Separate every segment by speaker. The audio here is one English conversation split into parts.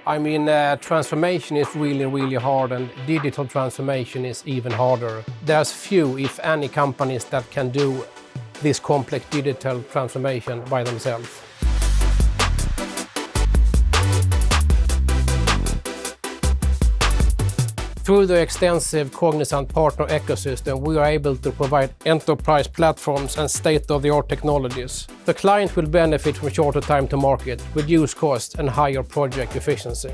Speaker 1: I mean, transformation is really, really hard, and digital transformation is even harder. There's few, if any, companies that can do this complex digital transformation by themselves. Through the extensive Cognizant partner ecosystem, we are able to provide enterprise platforms and state-of-the-art technologies. The client will benefit from shorter time to market, reduced cost, and higher project efficiency.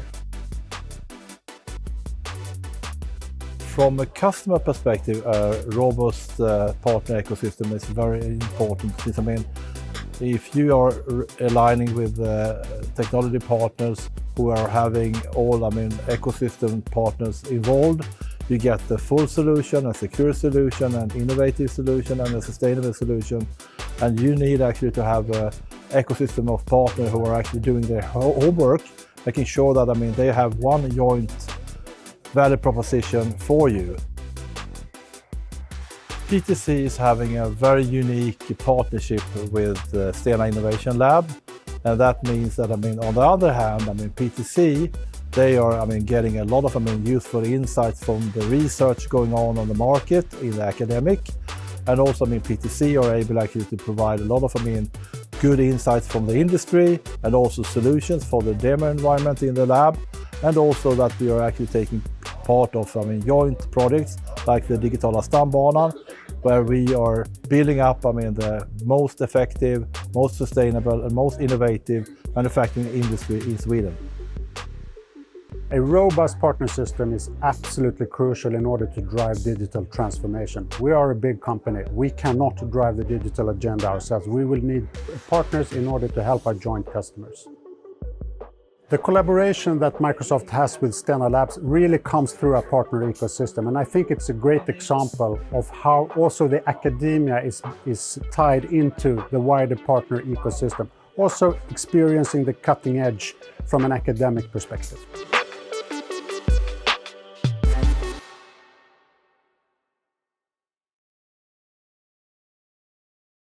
Speaker 2: From a customer perspective, a robust partner ecosystem is very important. Because, I mean, if you are aligning with technology partners who are having all, ecosystem partners involved, you get the full solution, a secure solution, an innovative solution, and a sustainable solution. And you need actually to have an ecosystem of partners who are actually doing their homework, making sure that, they have one joint value proposition for you. PTC is having a very unique partnership with Stena Innovation Lab. And that means that, on the other hand, PTC, they are, getting a lot of, useful insights from the research going on the market in the academic. And also, PTC are able actually to provide a lot of, good insights from the industry and also solutions for the demo environment in the lab. And also that we are actually taking part of, joint projects like the Digitala Stambanan, where we are building up, the most effective, most sustainable, and most innovative manufacturing industry in Sweden.
Speaker 3: A robust partner system is absolutely crucial in order to drive digital transformation. We are a big company. We cannot drive the digital agenda ourselves. We will need partners in order to help our joint customers. The collaboration that Microsoft has with Stena Labs really comes through a partner ecosystem, and I think it's a great example of how also the academia is tied into the wider partner ecosystem, also experiencing the cutting edge from an academic perspective.